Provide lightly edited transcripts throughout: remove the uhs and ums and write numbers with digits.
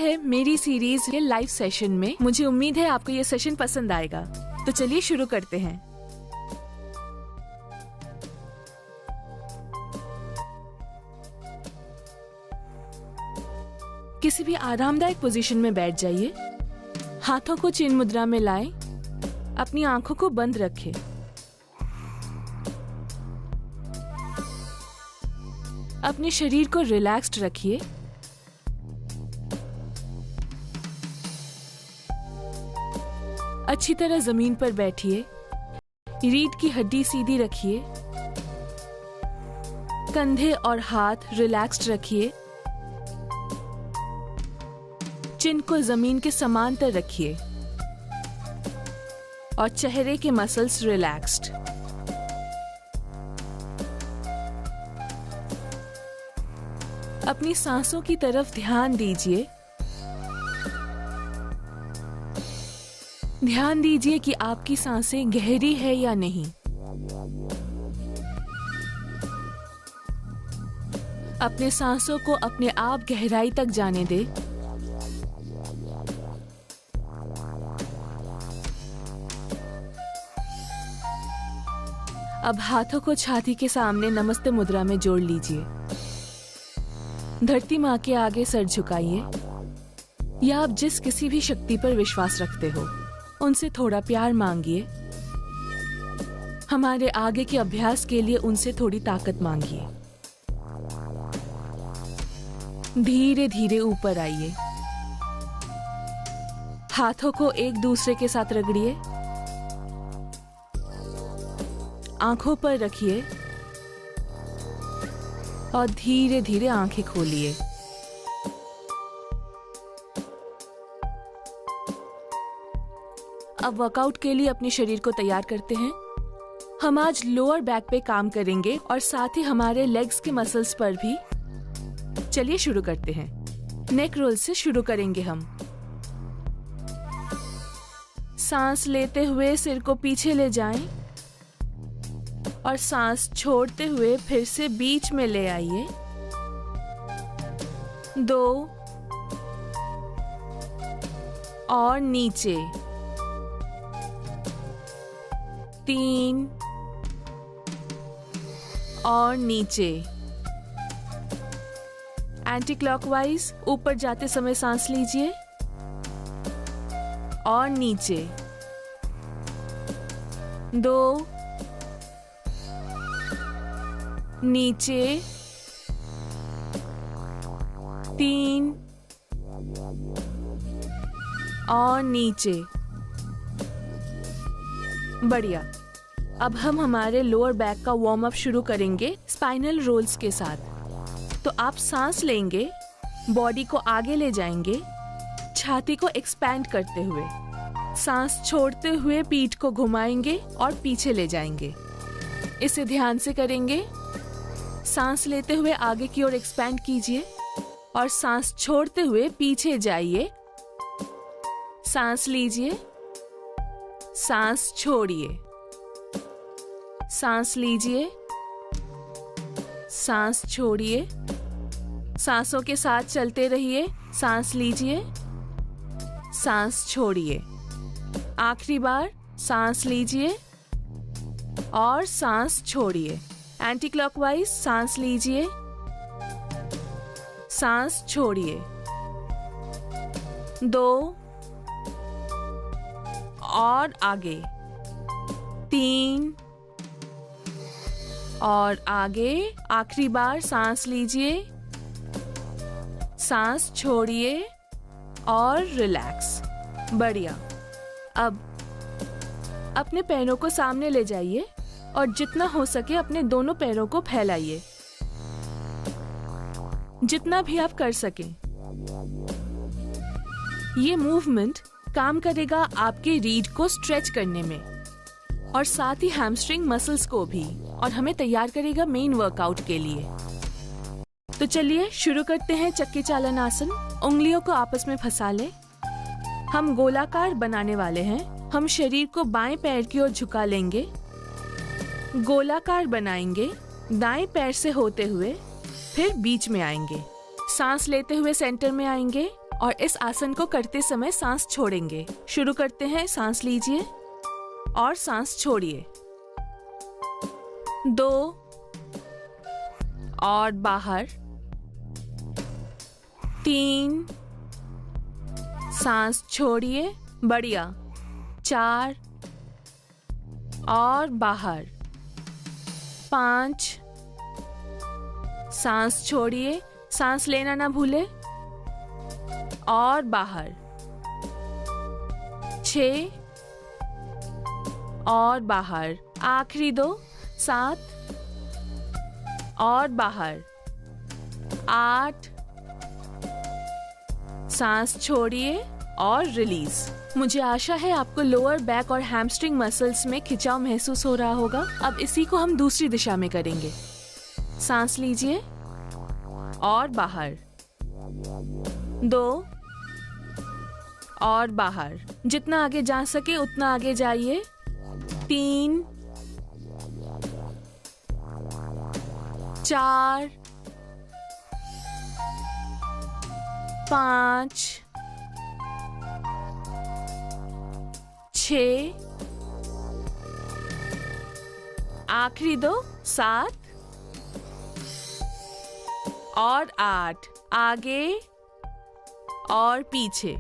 है मेरी सीरीज के लाइव सेशन में। मुझे उम्मीद है आपको ये सेशन पसंद आएगा। तो चलिए शुरू करते हैं। किसी भी आरामदायक पोजीशन में बैठ जाइए। हाथों को चिन्ह मुद्रा में लाएं। अपनी आंखों को बंद रखें। अपने शरीर को रिलैक्स्ड रखिए। अच्छी तरह जमीन पर बैठिए। रीढ़ की हड्डी सीधी रखिए। कंधे और हाथ रिलैक्स्ड रखिए। चिन को जमीन के समांतर रखिए और चेहरे के मसल्स रिलैक्स्ड। अपनी सांसों की तरफ ध्यान दीजिए। ध्यान दीजिए कि आपकी सांसें गहरी है या नहीं। अपने सांसों को अपने आप गहराई तक जाने दे। अब हाथों को छाती के सामने नमस्ते मुद्रा में जोड़ लीजिए। धरती माँ के आगे सर झुकाइए। या आप जिस किसी भी शक्ति पर विश्वास रखते हो उनसे थोड़ा प्यार मांगिए। हमारे आगे के अभ्यास के लिए उनसे थोड़ी ताकत मांगिए। धीरे धीरे ऊपर आइए। हाथों को एक दूसरे के साथ रगड़िए। आंखों पर रखिए और धीरे धीरे आंखें खोलिए। अब वर्कआउट के लिए अपने शरीर को तैयार करते हैं। हम आज लोअर बैक पे काम करेंगे और साथ ही हमारे लेग्स के मसल्स पर भी। चलिए शुरू करते हैं। नेक रोल से शुरू करेंगे हम। सांस लेते हुए सिर को पीछे ले जाएं और सांस छोड़ते हुए फिर से बीच में ले आइए। 2 और नीचे। 3 और नीचे। एंटी क्लॉकवाइज ऊपर जाते समय सांस लीजिए और नीचे। 2 नीचे। 3 और नीचे। बढ़िया। अब हम हमारे लोअर बैक का वार्म अप शुरू करेंगे स्पाइनल रोल्स के साथ। तो आप सांस लेंगे, बॉडी को आगे ले जाएंगे, छाती को एक्सपैंड करते हुए। सांस छोड़ते हुए पीठ को घुमाएंगे और पीछे ले जाएंगे। इसे ध्यान से करेंगे। सांस लेते हुए आगे की ओर एक्सपैंड कीजिए और सांस छोड़ते हुए पीछे जाइए। सांस लीजिए, सांस छोड़िए। सांस लीजिए, सांस छोड़िए। सांसों के साथ चलते रहिए। सांस लीजिए, सांस छोड़िए। आखिरी बार सांस लीजिए और सांस छोड़िए। एंटी क्लॉकवाइज सांस लीजिए, सांस छोड़िए। 2 और आगे। 3 और आगे। आखिरी बार सांस लीजिए, सांस छोड़िए और रिलैक्स। बढ़िया। अब अपने पैरों को सामने ले जाइए और जितना हो सके अपने दोनों पैरों को फैलाइए, जितना भी आप कर सकें। ये मूवमेंट काम करेगा आपके रीढ़ को स्ट्रेच करने में और साथ ही हैमस्ट्रिंग मसल्स को भी, और हमें तैयार करेगा मेन वर्कआउट के लिए। तो चलिए शुरू करते हैं चक्की चालन आसन। उंगलियों को आपस में फंसा ले। हम गोलाकार बनाने वाले हैं। हम शरीर को बाएं पैर की ओर झुका लेंगे, गोलाकार बनाएंगे दाएं पैर से होते हुए, फिर बीच में आएंगे। सांस लेते हुए सेंटर में आएंगे और इस आसन को करते समय सांस छोड़ेंगे। शुरू करते हैं। सांस लीजिए और सांस छोड़िए। 2 और बाहर। 3, सांस छोड़िए, बढ़िया। 4 और बाहर। 5, सांस छोड़िए, सांस लेना ना भूले, और बाहर। 6 और बाहर। आखिरी 2, 7 और बाहर। 8, सांस छोड़िए और रिलीज। मुझे आशा है आपको लोअर बैक और हैमस्ट्रिंग मसल्स में खिंचाव महसूस हो रहा होगा। अब इसी को हम दूसरी दिशा में करेंगे। सांस लीजिए और बाहर। 2 और बाहर। जितना आगे जा सके उतना आगे जाइए। 3, 4, 5, 6, आखिरी 2, 7 और 8। आगे और पीछे,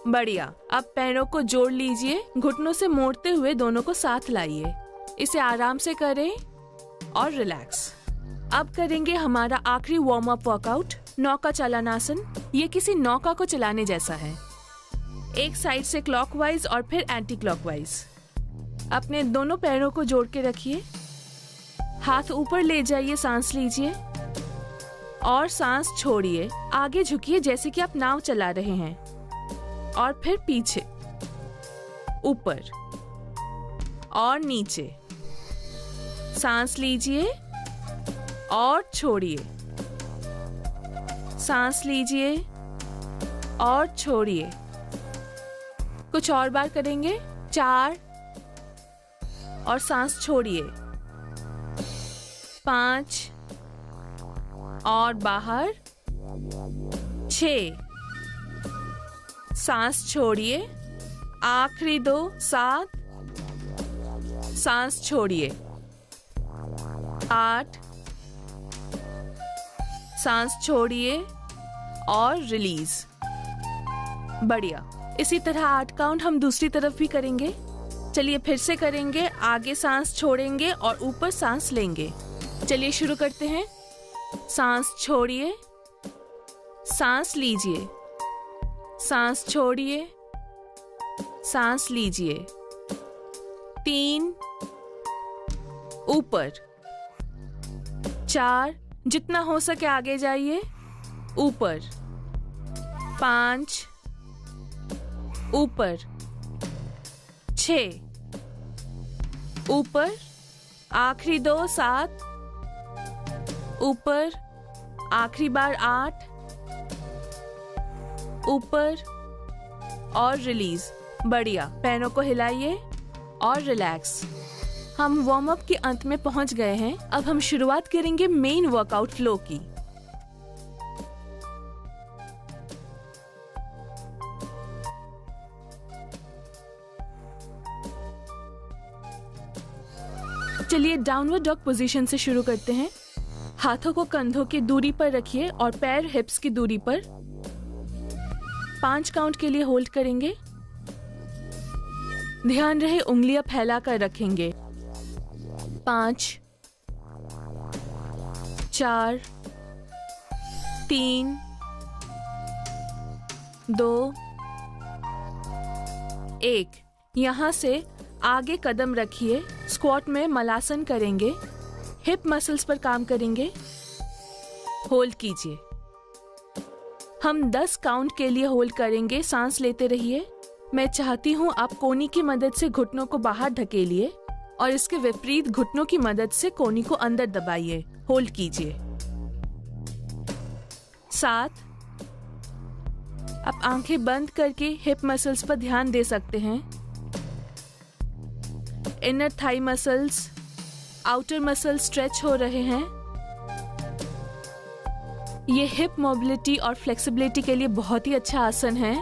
बढ़िया। अब पैरों को जोड़ लीजिए, घुटनों से मोड़ते हुए दोनों को साथ लाइए। इसे आराम से करें और रिलैक्स। अब करेंगे हमारा आखिरी वार्म अप वर्कआउट, नौका चालनासन। ये किसी नौका को चलाने जैसा है। एक साइड से क्लॉकवाइज और फिर एंटी क्लॉकवाइज। अपने दोनों पैरों को जोड़ के रखिए, हाथ ऊपर ले जाइए, सांस लीजिए और सांस छोड़िए। आगे झुकिए जैसे कि आप नाव चला रहे हैं, और फिर पीछे, ऊपर और नीचे। सांस लीजिए और छोड़िए, सांस लीजिए और छोड़िए। कुछ और बार करेंगे। 4 और सांस छोड़िए। 5 और बाहर। 6, सांस छोड़िए। आखिरी 2, 7, सांस छोड़िए। 8, सांस छोड़िए और रिलीज। बढ़िया। इसी तरह 8 काउंट हम दूसरी तरफ भी करेंगे। चलिए फिर से करेंगे। आगे सांस छोड़ेंगे और ऊपर सांस लेंगे। चलिए शुरू करते हैं। सांस छोड़िए, सांस लीजिए, सांस छोड़िए, सांस लीजिए। 3, ऊपर। 4, जितना हो सके आगे जाइए, ऊपर। 5, ऊपर। 6, ऊपर। आखिरी 2, 7, ऊपर। आखिरी बार 8, ऊपर और रिलीज। बढ़िया। पैरों को हिलाइए और रिलैक्स। हम वार्म अप के अंत में पहुंच गए हैं। अब हम शुरुआत करेंगे मेन वर्कआउट फ्लो की। चलिए डाउनवर्ड डॉग पोजीशन से शुरू करते हैं। हाथों को कंधों की दूरी पर रखिए और पैर हिप्स की दूरी पर। 5 काउंट के लिए होल्ड करेंगे। ध्यान रहे उंगलियां फैलाकर रखेंगे। 5, 4, 3, 2, 1। यहां से आगे कदम रखिए। स्क्वाट में मलासन करेंगे। हिप मसल्स पर काम करेंगे। होल्ड कीजिए। हम 10 काउंट के लिए होल्ड करेंगे। सांस लेते रहिए। मैं चाहती हूं आप कोनी की मदद से घुटनों को बाहर धकेलिए और इसके विपरीत घुटनों की मदद से कोनी को अंदर दबाइए। होल्ड कीजिए। 7। आप आंखें बंद करके हिप मसल्स पर ध्यान दे सकते हैं। Inner thigh muscles, outer muscles stretch हो रहे हैं। ये हिप मोबिलिटी और फ्लेक्सिबिलिटी के लिए बहुत ही अच्छा आसन है।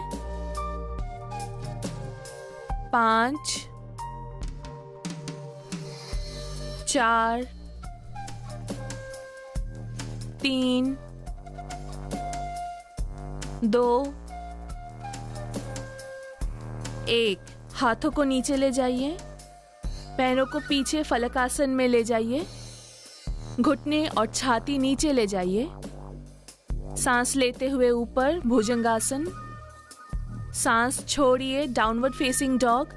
5, 4, 3, 2, 1। हाथों को नीचे ले जाइए, पैरों को पीछे फलकासन में ले जाइए, घुटने और छाती नीचे ले जाइए। सांस लेते हुए ऊपर भुजंगासन, सांस छोड़िए डाउनवर्ड फेसिंग डॉग।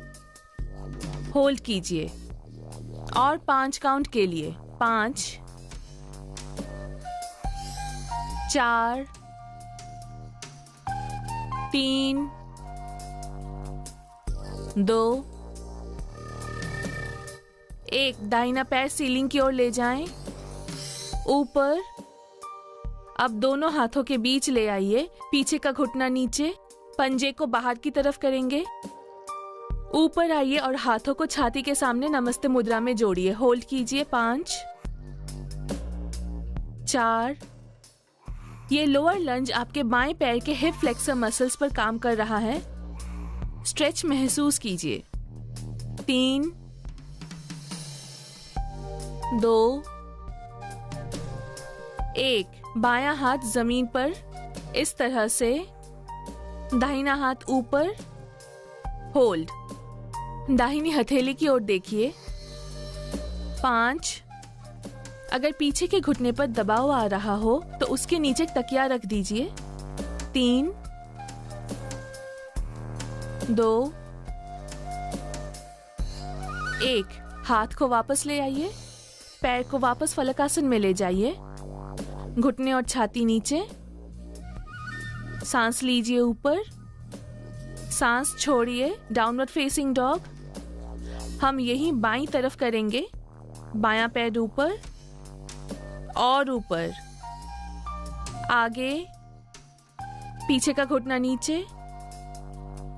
होल्ड कीजिए और 5 काउंट के लिए। 5, 4, 3, 2, 1। दाहिना पैर सीलिंग की ओर ले जाएं, ऊपर। अब दोनों हाथों के बीच ले आइए, पीछे का घुटना नीचे, पंजे को बाहर की तरफ करेंगे। ऊपर आइए और हाथों को छाती के सामने नमस्ते मुद्रा में जोड़िए। होल्ड कीजिए। 5, 4। ये लोअर लंज आपके बाएं पैर के हिप फ्लेक्सर मसल्स पर काम कर रहा है। स्ट्रेच महसूस कीजिए। 3, 2, 1। बायां हाथ जमीन पर इस तरह से, दाहिना हाथ ऊपर। होल्ड। दाहिनी हथेली की ओर देखिए। 5। अगर पीछे के घुटने पर दबाव आ रहा हो तो उसके नीचे तकिया रख दीजिए। 3, 2, 1। हाथ को वापस ले आइए, पैर को वापस फलकासन में ले जाइए, घुटने और छाती नीचे। सांस लीजिए ऊपर, सांस छोड़िए डाउनवर्ड फेसिंग डॉग। हम यही बाईं तरफ करेंगे। बायां पैर ऊपर और ऊपर, आगे, पीछे का घुटना नीचे,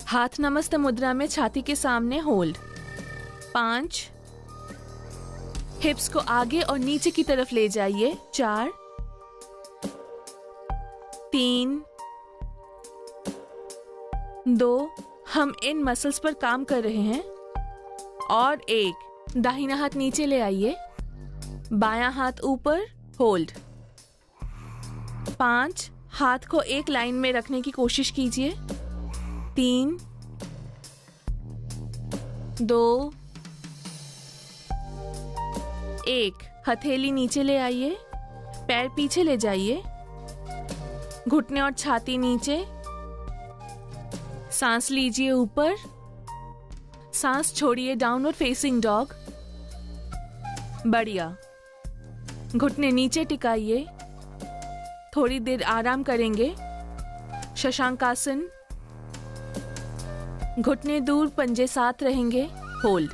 हाथ नमस्ते मुद्रा में छाती के सामने। होल्ड। 5। हिप्स को आगे और नीचे की तरफ ले जाइए। 4, 3, 2। हम इन मसल्स पर काम कर रहे हैं। और 1। दाहिना हाथ नीचे ले आइए, बायां हाथ ऊपर। होल्ड। 5। हाथ को एक लाइन में रखने की कोशिश कीजिए। 3, 2, 1। हथेली नीचे ले आइए, पैर पीछे ले जाइए, घुटने और छाती नीचे। सांस लीजिए ऊपर, सांस छोड़िए डाउनवर्ड फेसिंग डॉग। बढ़िया। घुटने नीचे टिकाइए, थोड़ी देर आराम करेंगे। शशांकासन। घुटने दूर, पंजे साथ रहेंगे। होल्ड।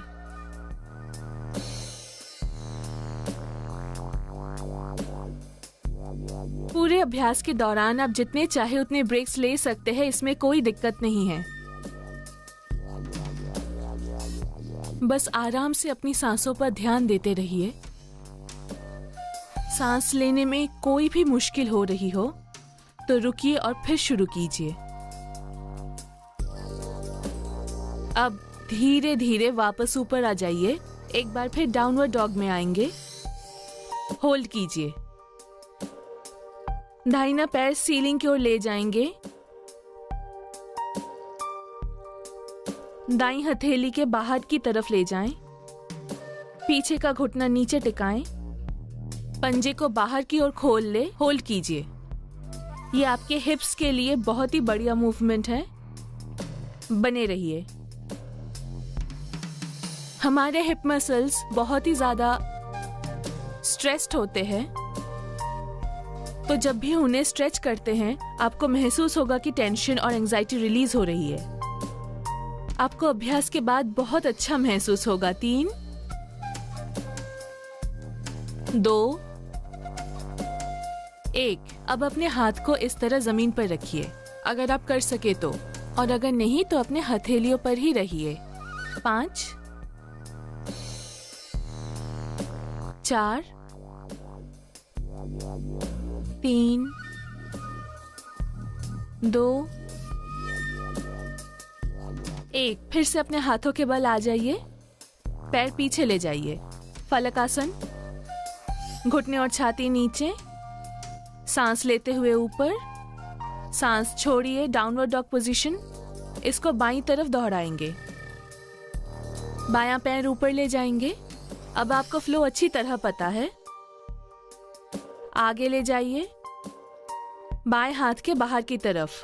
पूरे अभ्यास के दौरान आप जितने चाहे उतने ब्रेक्स ले सकते हैं, इसमें कोई दिक्कत नहीं है। बस आराम से अपनी सांसों पर ध्यान देते रहिए। सांस लेने में कोई भी मुश्किल हो रही हो तो रुकिए और फिर शुरू कीजिए। अब धीरे धीरे वापस ऊपर आ जाइए। एक बार फिर डाउनवर्ड डॉग में आएंगे। होल्ड कीजिए। दाहिना पैर सीलिंग की ओर ले जाएंगे। दाईं हथेली के बाहर की तरफ ले जाएं। पीछे का घुटना नीचे टिकाएं। पंजे को बाहर की ओर खोल ले। होल्ड कीजिए। ये आपके हिप्स के लिए बहुत ही बढ़िया मूवमेंट है। बने रहिए। हमारे हिप मसल्स बहुत ही ज्यादा स्ट्रेस्ड होते हैं, तो जब भी उन्हें स्ट्रेच करते हैं आपको महसूस होगा कि टेंशन और एंजाइटी रिलीज हो रही है। आपको अभ्यास के बाद बहुत अच्छा महसूस होगा। 3, 2, 1। अब अपने हाथ को इस तरह जमीन पर रखिए, अगर आप कर सके तो, और अगर नहीं तो अपने हथेलियों पर ही रहिए। 5, 4, 3, 2, 1। फिर से अपने हाथों के बल आ जाइए, पैर पीछे ले जाइए, फलक आसन। घुटने और छाती नीचे, सांस लेते हुए ऊपर, सांस छोड़िए, डाउनवर्ड डॉग पोजीशन। इसको बाईं तरफ दोहराएंगे, बायां पैर ऊपर ले जाएंगे। अब आपको फ्लो अच्छी तरह पता है। आगे ले जाइए, बाएं हाथ के बाहर की तरफ,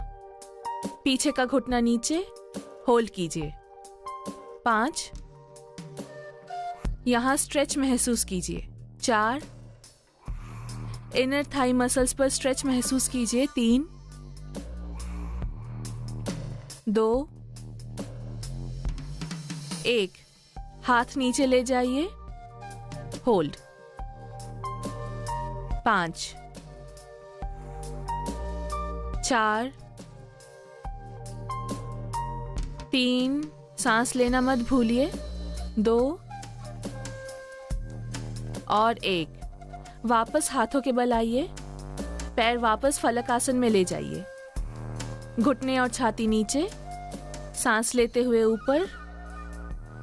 पीछे का घुटना नीचे, होल्ड कीजिए। 5, यहां स्ट्रेच महसूस कीजिए। 4, इनर थाई मसल्स पर स्ट्रेच महसूस कीजिए। 3, 2, 1। हाथ नीचे ले जाइए, होल्ड। 5, 4, 3, सांस लेना मत भूलिए। 2 और 1। वापस हाथों के बल आइए, पैर वापस फलक आसन में ले जाइए। घुटने और छाती नीचे, सांस लेते हुए ऊपर,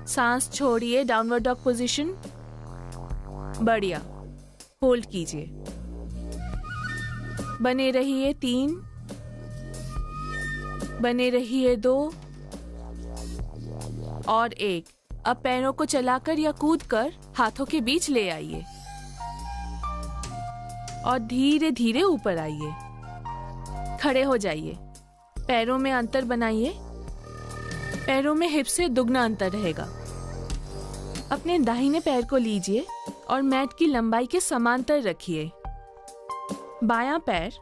सांस छोड़िए, डाउनवर्ड डॉग पोजीशन। बढ़िया, होल्ड कीजिए, बने रहिए। 3, बने रहिए। 2 और 1। अब पैरों को चलाकर या कूदकर हाथों के बीच ले आइए और धीरे धीरे ऊपर आइए। खड़े हो जाइए, पैरों में अंतर बनाइए। पैरों में हिप से दुगना अंतर रहेगा। अपने दाहिने पैर को लीजिए और मैट की लंबाई के समांतर रखिए। बायां पैर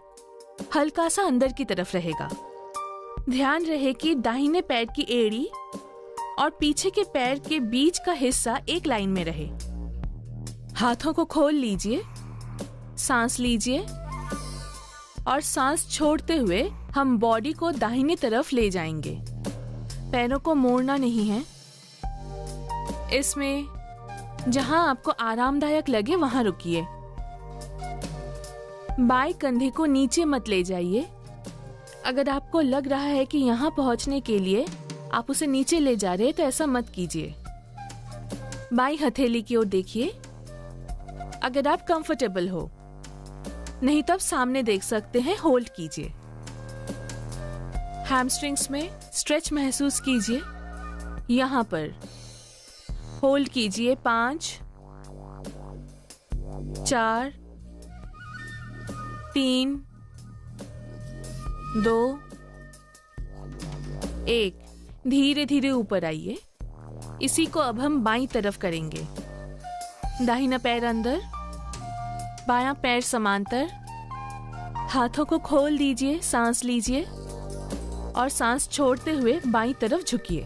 हल्का सा अंदर की तरफ रहेगा। ध्यान रहे कि दाहिने पैर की एड़ी और पीछे के पैर के बीच का हिस्सा एक लाइन में रहे। हाथों को खोल लीजिए, सांस लीजिए और सांस छोड़ते हुए हम बॉडी को दाहिनी तरफ ले जाएंगे। पैरों को मोड़ना नहीं है। इसमें जहां आपको आरामदायक लगे वहां रुकिए। बाएं कंधे को नीचे मत ले जाइए। अगर आपको लग रहा है कि यहां पहुंचने के लिए आप उसे नीचे ले जा रहे हैं तो ऐसा मत कीजिए। बाईं हथेली की ओर देखिए अगर आप कंफर्टेबल हो, नहीं तो आप सामने देख सकते हैं। होल्ड कीजिए, हैमस्ट्रिंग्स में स्ट्रेच महसूस कीजिए। यहां पर होल्ड कीजिए। 5, 4, 3, 2, 1। धीरे धीरे ऊपर आइए। इसी को अब हम बाईं तरफ करेंगे। दाहिना पैर अंदर, बायां पैर समांतर। हाथों को खोल दीजिए, सांस लीजिए और सांस छोड़ते हुए बाईं तरफ झुकिए।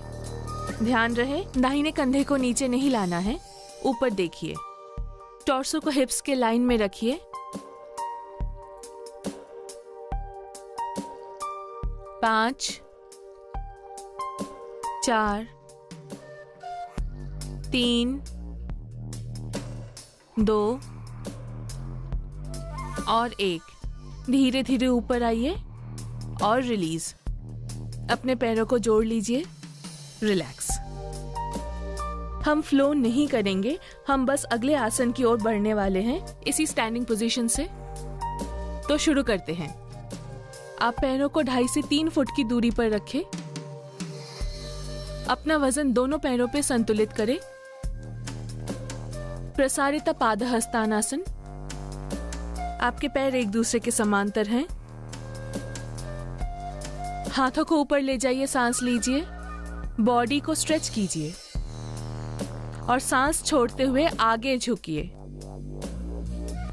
ध्यान रहे दाहिने कंधे को नीचे नहीं लाना है, ऊपर देखिए। टॉर्सो को हिप्स के लाइन में रखिए। 5, 4, 3, 2 और 1। धीरे धीरे ऊपर आइए और रिलीज। अपने पैरों को जोड़ लीजिए, रिलैक्स। हम फ्लो नहीं करेंगे, हम बस अगले आसन की ओर बढ़ने वाले हैं इसी स्टैंडिंग पोजीशन से। तो शुरू करते हैं। आप पैरों को 2.5 से 3 फुट की दूरी पर रखें। अपना वजन दोनों पैरों पे संतुलित करें। प्रसारित पादहस्तानासन। आपके पैर एक दूसरे के समांतर हैं। हाथों को ऊपर ले जाइए, सांस लीजिए, बॉडी को स्ट्रेच कीजिए और सांस छोड़ते हुए आगे झुकिए।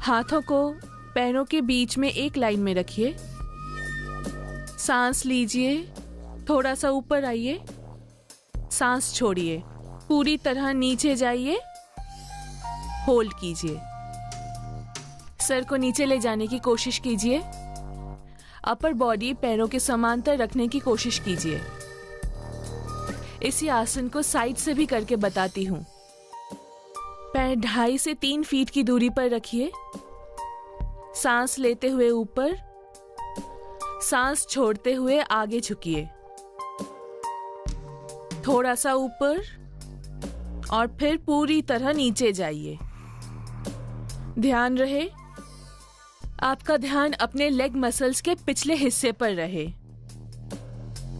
हाथों को पैरों के बीच में एक लाइन में रखिए। सांस लीजिए, थोड़ा सा ऊपर आइए, सांस छोड़िए, पूरी तरह नीचे जाइए, होल्ड कीजिए। सर को नीचे ले जाने की कोशिश कीजिए। अपर बॉडी पैरों के समांतर रखने की कोशिश कीजिए। इसी आसन को साइड से भी करके बताती हूं। पैर 2.5 से 3 फीट की दूरी पर रखिए। सांस लेते हुए ऊपर, सांस छोड़ते हुए आगे झुकिए, थोड़ा सा ऊपर और फिर पूरी तरह नीचे जाइए। ध्यान रहे आपका ध्यान अपने लेग मसल्स के पिछले हिस्से पर रहे।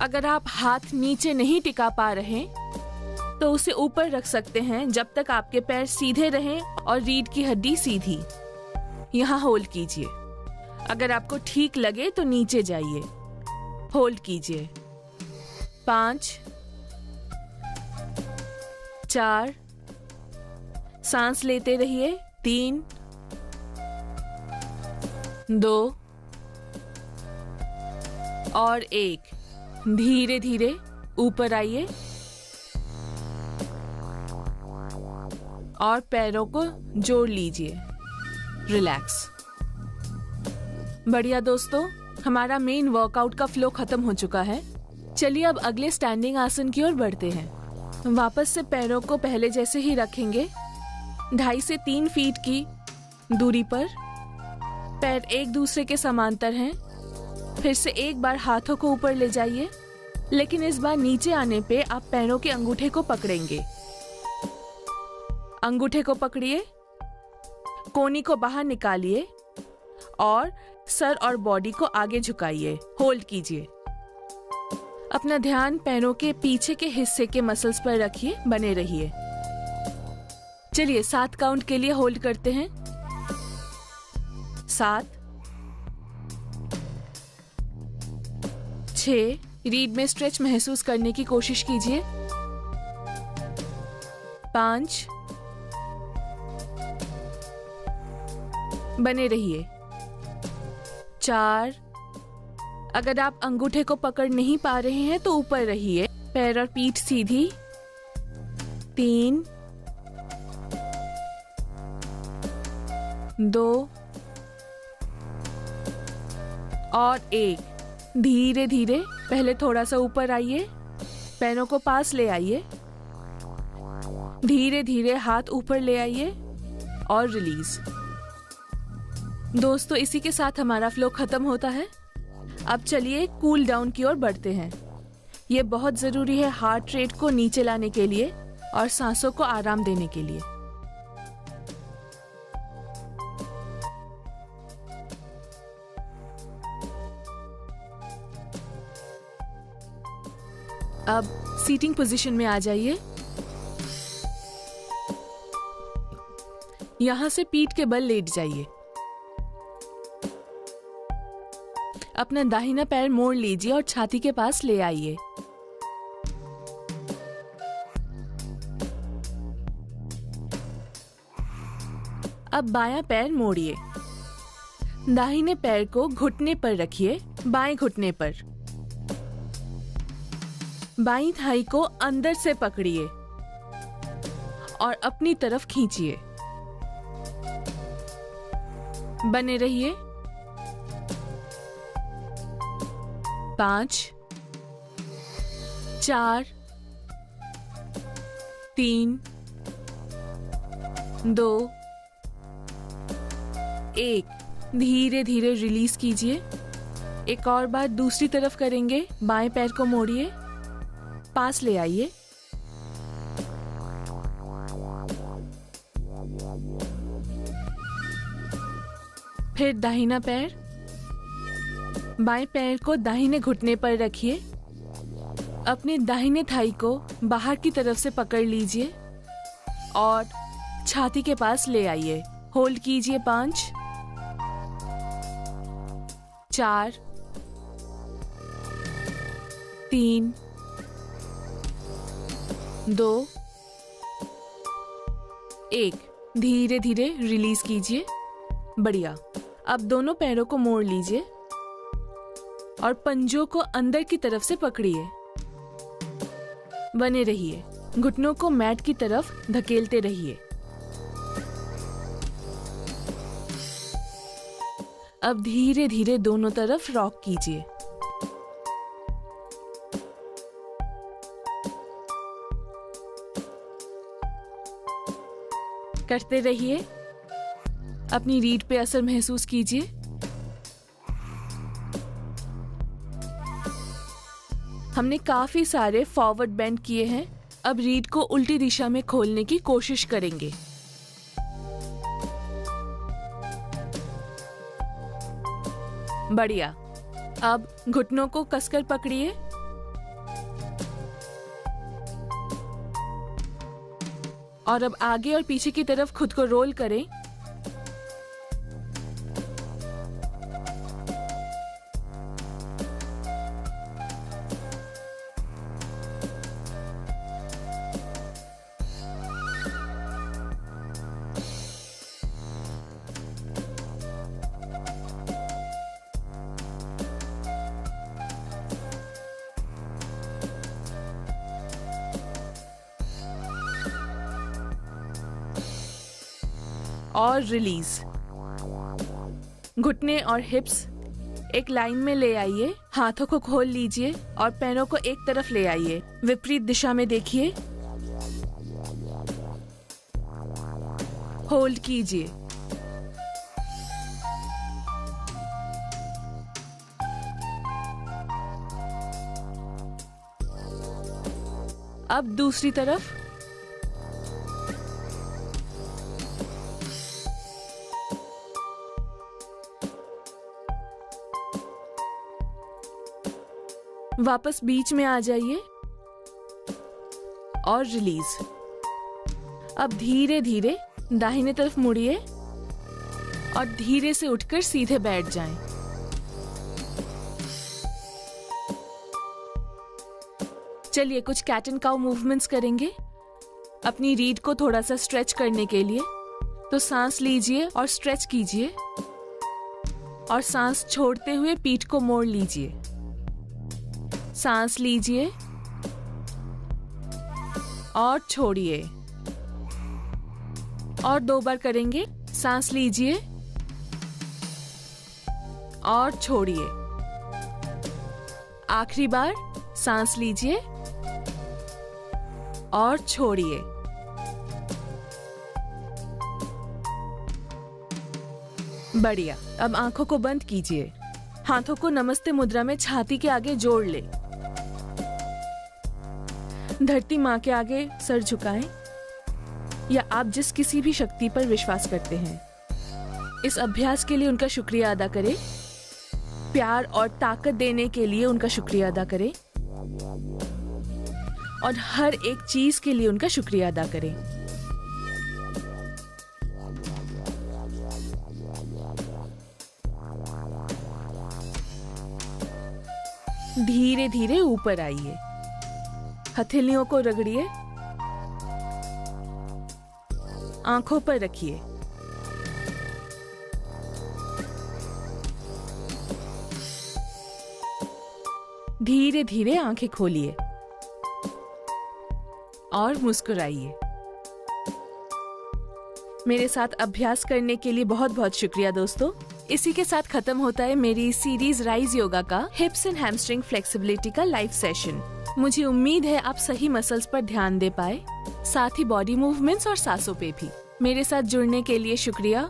अगर आप हाथ नीचे नहीं टिका पा रहे तो उसे ऊपर रख सकते हैं जब तक आपके पैर सीधे रहें और रीढ़ की हड्डी सीधी। यहाँ होल्ड कीजिए। अगर आपको ठीक लगे तो नीचे जाइए, होल्ड कीजिए। 5, 4, सांस लेते रहिए। 3, 2 और 1। धीरे धीरे ऊपर आइए और पैरों को जोड़ लीजिए। रिलैक्स। बढ़िया दोस्तों, हमारा मेन वर्कआउट का फ्लो खत्म हो चुका है। चलिए अब अगले स्टैंडिंग आसन की ओर बढ़ते हैं। वापस से पैरों को पहले जैसे ही रखेंगे। 2.5 से 3 फीट की दूरी पर पैर एक दूसरे के समांतर हैं। फिर से एक बार हाथों को ऊपर ले जाइए, लेकिन इस बार नीचे आने पे आप पैरों के अंगूठे को पकड़ेंगे। अंगूठे को पकड़िए, कोहनी को बाहर निकालिए और सर और बॉडी को आगे झुकाइए। होल्ड कीजिए। अपना ध्यान पैरों के पीछे के हिस्से के मसल्स पर रखिए। बने रहिए। चलिए 7 काउंट के लिए होल्ड करते हैं। 7, 6, रीढ़ में स्ट्रेच महसूस करने की कोशिश कीजिए। 5, बने रहिए। 4, अगर आप अंगूठे को पकड़ नहीं पा रहे हैं तो ऊपर रहिए, पैर और पीठ सीधी। 3, 2 और 1। धीरे धीरे पहले थोड़ा सा ऊपर आइए, पैरों को पास ले आइए। धीरे धीरे हाथ ऊपर ले आइए और रिलीज। दोस्तों, इसी के साथ हमारा फ्लो खत्म होता है। अब चलिए कूल डाउन की ओर बढ़ते हैं। ये बहुत जरूरी है हार्ट रेट को नीचे लाने के लिए और सांसों को आराम देने के लिए। अब सीटिंग पोजीशन में आ जाइए। यहां से पीठ के बल लेट जाइए। अपना दाहिना पैर मोड़ लीजिए और छाती के पास ले आइए। अब बायां पैर मोड़िए। दाहिने पैर को घुटने पर रखिए, बाएं घुटने पर। बाईं थाई को अंदर से पकड़िए और अपनी तरफ खींचिए। बने रहिए। 5, 4, 3, 2, 1। धीरे धीरे रिलीज कीजिए। एक और बार दूसरी तरफ करेंगे। बाएं पैर को मोड़िए, पास ले आइए। फिर दाहिना पैर, बाएं पैर को दाहिने घुटने पर रखिए। अपने दाहिने थाई को बाहर की तरफ से पकड़ लीजिए और छाती के पास ले आइए। होल्ड कीजिए। 5, 4, 3, 2, 1। धीरे धीरे रिलीज कीजिए। बढ़िया। अब दोनों पैरों को मोड़ लीजिए और पंजों को अंदर की तरफ से पकड़िए। बने रहिए। घुटनों को मैट की तरफ धकेलते रहिए। अब धीरे धीरे दोनों तरफ रॉक कीजिए। करते रहिए। अपनी रीढ़ पे असर महसूस कीजिए। हमने काफी सारे फॉरवर्ड बेंड किए हैं। अब रीढ़ को उल्टी दिशा में खोलने की कोशिश करेंगे। बढ़िया। अब घुटनों को कसकर पकड़िए। और अब आगे और पीछे की तरफ खुद को रोल करें। और रिलीज। घुटने और हिप्स एक लाइन में ले आइए। हाथों को खोल लीजिए और पैरों को एक तरफ ले आइए। विपरीत दिशा में देखिए। होल्ड कीजिए। अब दूसरी तरफ। वापस बीच में आ जाइए और रिलीज। अब धीरे धीरे दाहिने तरफ मुड़िए और धीरे से उठकर सीधे बैठ जाएं। चलिए कुछ कैट एंड काउ मूवमेंट्स करेंगे अपनी रीढ़ को थोड़ा सा स्ट्रेच करने के लिए। तो सांस लीजिए और स्ट्रेच कीजिए और सांस छोड़ते हुए पीठ को मोड़ लीजिए। सांस लीजिए और छोड़िए। और 2 बार करेंगे। सांस लीजिए और छोड़िए। आखिरी बार सांस लीजिए और छोड़िए। बढ़िया। अब आंखों को बंद कीजिए। हाथों को नमस्ते मुद्रा में छाती के आगे जोड़ ले। धरती माँ के आगे सर झुकाएं या आप जिस किसी भी शक्ति पर विश्वास करते हैं। इस अभ्यास के लिए उनका शुक्रिया अदा करें। प्यार और ताकत देने के लिए उनका शुक्रिया अदा करें और हर एक चीज के लिए उनका शुक्रिया अदा करें। धीरे धीरे ऊपर आइए। हथेलियों को रगड़िए। आंखों पर रखिए। धीरे धीरे आंखें खोलिए और मुस्कुराइए। मेरे साथ अभ्यास करने के लिए बहुत बहुत शुक्रिया दोस्तों। इसी के साथ खत्म होता है मेरी सीरीज राइज योगा का हिप्स एंड हैमस्ट्रिंग फ्लेक्सिबिलिटी का लाइव सेशन। मुझे उम्मीद है आप सही मसल्स पर ध्यान दे पाए, साथ ही बॉडी मूवमेंट्स और सांसों पे भी। मेरे साथ जुड़ने के लिए शुक्रिया।